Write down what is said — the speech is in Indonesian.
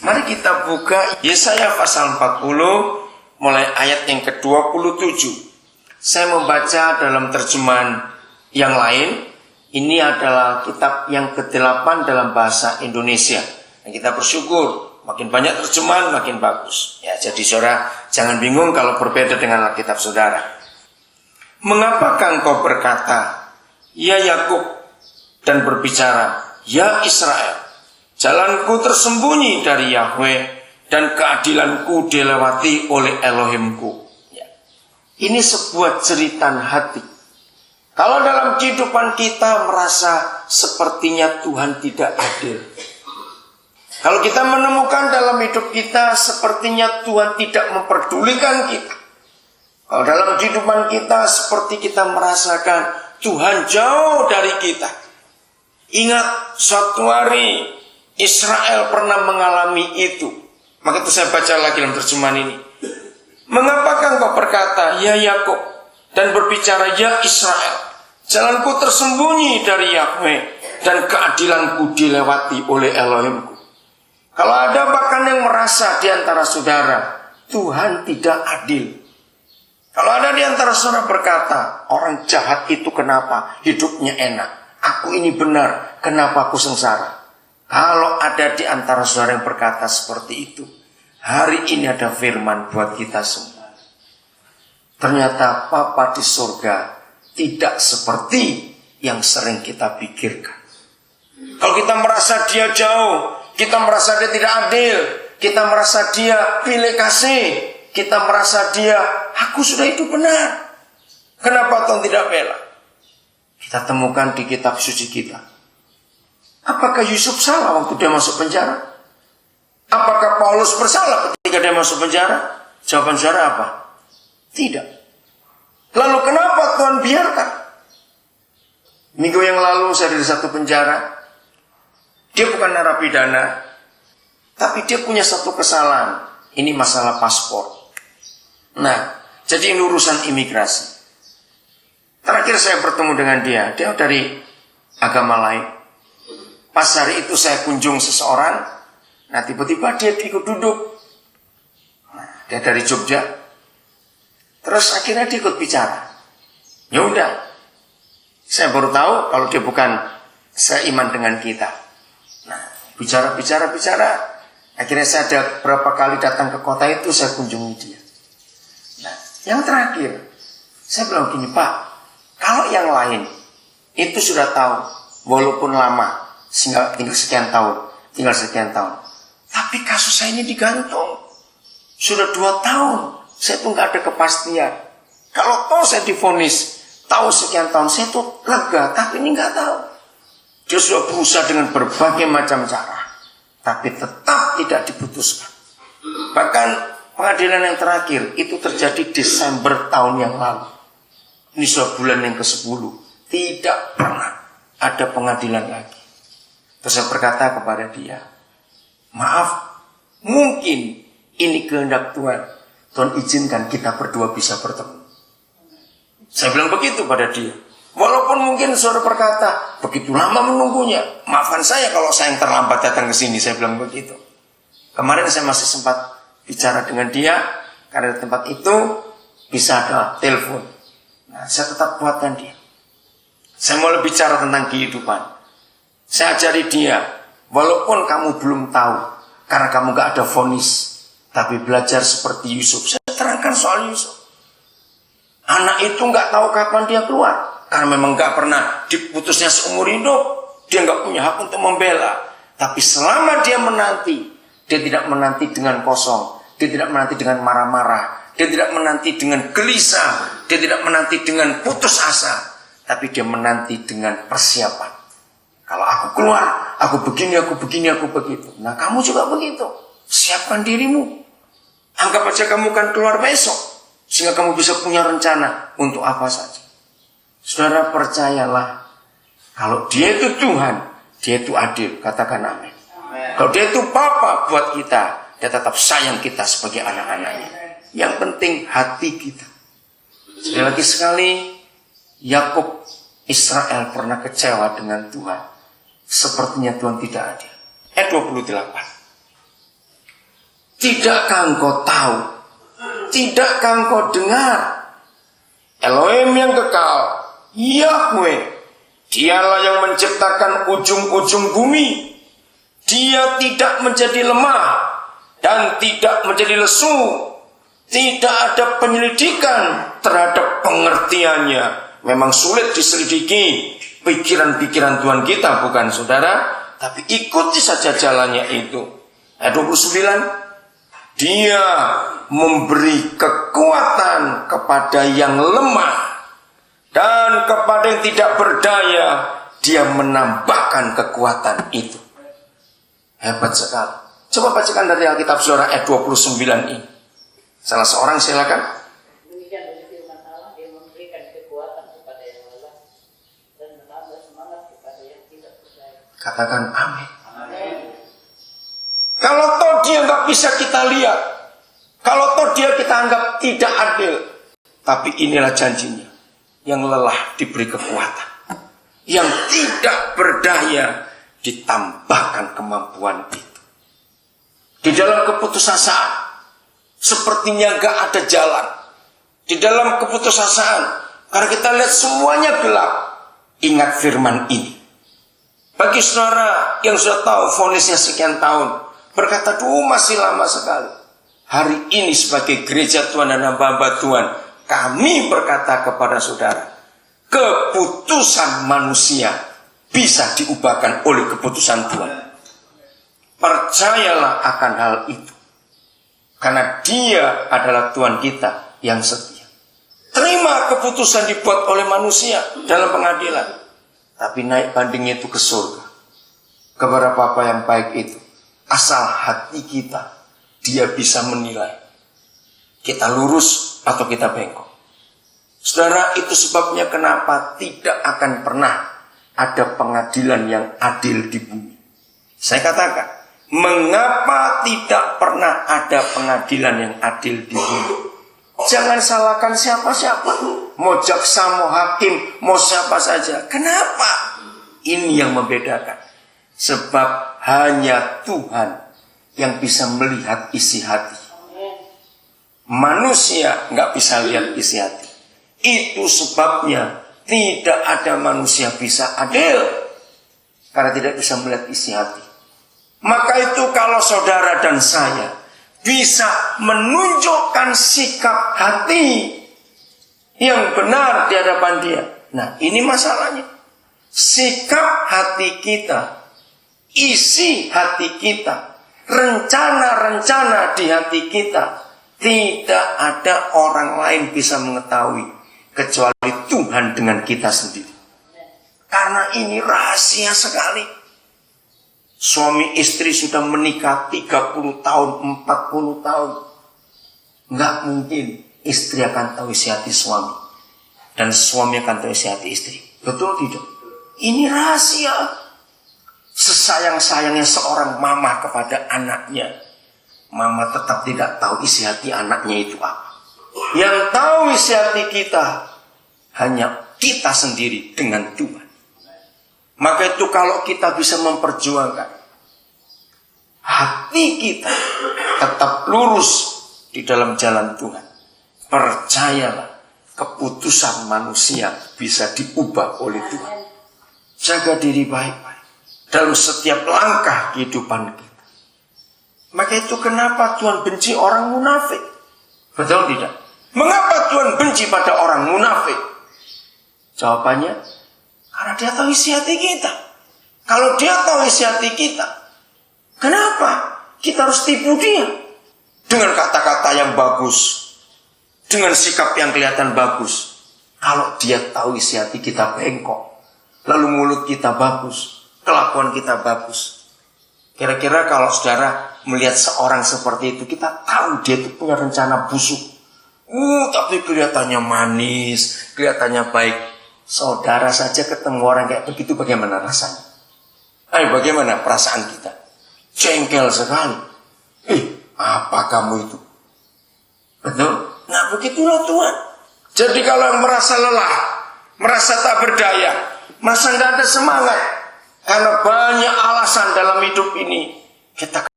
Mari kita buka Yesaya pasal 40 mulai ayat yang ke-27. Saya membaca dalam terjemahan yang lain. Ini adalah kitab yang ke-8 dalam bahasa Indonesia. Dan kita bersyukur, makin banyak terjemahan makin bagus. Ya, jadi saudara jangan bingung kalau berbeda dengan Alkitab saudara. Mengapakah engkau berkata, ya Yakub, dan berbicara, ya Israel, jalanku tersembunyi dari Yahweh, dan keadilanku dilewati oleh Elohimku. Ya. Ini sebuah jeritan hati. Kalau dalam kehidupan kita merasa sepertinya Tuhan tidak adil. Kalau kita menemukan dalam hidup kita sepertinya Tuhan tidak memperdulikan kita. Kalau dalam kehidupan kita seperti kita merasakan Tuhan jauh dari kita. Ingat suatu hari Israel pernah mengalami itu. Maka itu saya baca lagi dalam terjemahan ini. Mengapakah engkau berkata, ya Yakub, dan berbicara, ya Israel, jalanku tersembunyi dari Yahweh, dan keadilanku dilewati oleh Elohimku. Kalau ada bahkan yang merasa di antara saudara Tuhan tidak adil. Kalau ada di antara saudara berkata, orang jahat itu kenapa hidupnya enak, aku ini benar, kenapa aku sengsara. Kalau ada di antara saudara yang berkata seperti itu, hari ini ada firman buat kita semua. Ternyata Bapa di surga tidak seperti yang sering kita pikirkan. Kalau kita merasa dia jauh, kita merasa dia tidak adil, kita merasa dia pilih kasih, kita merasa dia, aku sudah itu benar, kenapa Tuhan tidak bela? Kita temukan di kitab suci kita. Apakah Yusuf salah waktu dia masuk penjara? Apakah Paulus bersalah ketika dia masuk penjara? Jawaban saudara apa? Tidak. Lalu kenapa Tuhan biarkan? Minggu yang lalu saya dari satu penjara. Dia bukan narapidana, tapi dia punya satu kesalahan. Ini masalah paspor. Nah, jadi ini urusan imigrasi. Terakhir saya bertemu dengan dia dari agama lain. Pas hari itu saya kunjung seseorang. Nah, tiba-tiba dia ikut duduk. Nah, dia dari Jogja. Terus akhirnya dia ikut bicara. Ya udah. Saya baru tahu kalau dia bukan seiman dengan kita. Nah, bicara. Akhirnya saya ada berapa kali datang ke kota itu, saya kunjungi dia. Nah, yang terakhir, saya bilang gini, Pak, kalau yang lain itu sudah tahu, walaupun lama, tinggal sekian tahun. Tapi kasus saya ini digantung. Sudah 2 tahun, saya tuh nggak ada kepastian. Kalau tahu saya divonis, tahu sekian tahun, saya tuh lega, tapi ini nggak tahu. Dia sudah berusaha dengan berbagai macam cara, tapi tetap tidak diputuskan. Bahkan pengadilan yang terakhir itu terjadi Desember tahun yang lalu. Ini sudah bulan yang ke-10. Tidak pernah ada pengadilan lagi. Terus saya berkata kepada dia, maaf, mungkin ini kehendak Tuhan. Tuhan izinkan kita berdua bisa bertemu. Saya bilang begitu pada dia. Walaupun mungkin saudara berkata, begitu lama menunggunya. Maafkan saya kalau saya yang terlambat datang ke sini. Saya bilang begitu. Kemarin saya masih sempat bicara dengan dia. Karena di tempat itu bisa ada telepon. Nah, saya tetap kuatkan dia. Saya mau bicara tentang kehidupan. Saya ajari dia, walaupun kamu belum tahu, karena kamu gak ada vonis, tapi belajar seperti Yusuf. Saya terangkan soal Yusuf. Anak itu gak tahu kapan dia keluar, karena memang gak pernah diputusnya seumur hidup. Dia gak punya hak untuk membela. Tapi selama dia menanti, dia tidak menanti dengan kosong. Dia tidak menanti dengan marah-marah. Dia tidak menanti dengan gelisah. Dia tidak menanti dengan putus asa. Tapi dia menanti dengan persiapan. Kalau aku keluar, aku begini, aku begitu. Nah, kamu juga begitu. Siapkan dirimu. Anggap aja kamu kan keluar besok. Sehingga kamu bisa punya rencana untuk apa saja. Saudara percayalah. Kalau dia itu Tuhan, dia itu adil. Katakan amin. Kalau dia itu Bapa buat kita, dia tetap sayang kita sebagai anak-anaknya. Yang penting hati kita. Sekali, Yakub, Israel pernah kecewa dengan Tuhan. Sepertinya Tuhan tidak adil. Ayat 28. Tidakkah engkau tahu? Tidakkah engkau dengar? Elohim yang kekal, Yahweh, dialah yang menciptakan ujung-ujung bumi. Dia tidak menjadi lemah dan tidak menjadi lesu. Tidak ada penyelidikan terhadap pengertiannya. Memang sulit diselidiki pikiran-pikiran Tuhan kita, bukan saudara? Tapi ikuti saja jalannya itu. Ayat 29. Dia memberi kekuatan kepada yang lemah, dan kepada yang tidak berdaya dia menambahkan kekuatan itu. Hebat sekali. Coba bacakan dari Alkitab saudara ayat 29 ini. Salah seorang silakan. Demikian dari firman Allah, dia memberikan kekuatan kepada yang lelah dan menambah semangat kepada yang tidak berdaya. Katakan amin. Amin. Kalau toh dia nggak bisa kita lihat, kalau toh dia kita anggap tidak adil, tapi inilah janjinya. Yang lelah diberi kekuatan, yang tidak berdaya ditambahkan kemampuan itu. Di dalam keputusasaan, sepertinya nggak ada jalan. Di dalam keputusasaan, karena kita lihat semuanya gelap, ingat firman ini. Bagi saudara yang sudah tahu vonisnya sekian tahun, berkata, masih lama sekali. Hari ini sebagai gereja Tuhan dan hamba-hamba Tuhan, kami berkata kepada saudara, keputusan manusia bisa diubahkan oleh keputusan Tuhan. Percayalah akan hal itu. Karena dia adalah Tuhan kita yang setia. Terima keputusan dibuat oleh manusia dalam pengadilan. Tapi naik bandingnya itu ke surga. Kepada Bapa yang baik itu. Asal hati kita, dia bisa menilai. Kita lurus atau kita bengkok. Saudara, itu sebabnya kenapa tidak akan pernah ada pengadilan yang adil di bumi. Saya katakan, mengapa tidak pernah ada pengadilan yang adil di bumi? Jangan salahkan siapa-siapa. Mau jaksa, mau hakim, mau siapa saja. Kenapa? Ini yang membedakan. Sebab hanya Tuhan yang bisa melihat isi hati. Manusia nggak bisa lihat isi hati. Itu sebabnya tidak ada manusia bisa adil. Karena tidak bisa melihat isi hati. Maka itu kalau saudara dan saya bisa menunjukkan sikap hati yang benar di hadapan dia. Nah, ini masalahnya. Sikap hati kita, isi hati kita, rencana-rencana di hati kita, tidak ada orang lain bisa mengetahui kecuali Tuhan dengan kita sendiri. Karena ini rahasia sekali. Suami istri sudah menikah 30 tahun, 40 tahun. Nggak mungkin istri akan tahu isi hati suami. Dan suami akan tahu isi hati istri. Betul tidak? Ini rahasia. Sesayang-sayangnya seorang mama kepada anaknya, mama tetap tidak tahu isi hati anaknya itu apa. Yang tahu isi hati kita hanya kita sendiri dengan Tuhan. Maka itu kalau kita bisa memperjuangkan hati kita tetap lurus di dalam jalan Tuhan, percayalah keputusan manusia bisa diubah oleh Tuhan. Jaga diri baik-baik dalam setiap langkah kehidupan kita. Maka itu kenapa Tuhan benci orang munafik? Betul tidak? Mengapa Tuhan benci pada orang munafik? Jawabannya, karena dia tahu isi hati kita. Kalau dia tahu isi hati kita, kenapa kita harus tipu dia? Dengan kata-kata yang bagus, dengan sikap yang kelihatan bagus. Kalau dia tahu isi hati kita bengkok, lalu mulut kita bagus, kelakuan kita bagus. Kira-kira kalau saudara melihat seorang seperti itu, kita tahu dia itu punya rencana busuk. Tapi kelihatannya manis, kelihatannya baik. Saudara saja ketemu orang kayak begitu, bagaimana rasanya? Bagaimana perasaan kita? Jengkel sekali. Apa kamu itu? Betul? Nah, begitulah Tuhan. Jadi kalau yang merasa lelah, merasa tak berdaya, merasa tidak ada semangat, karena banyak alasan dalam hidup ini, kita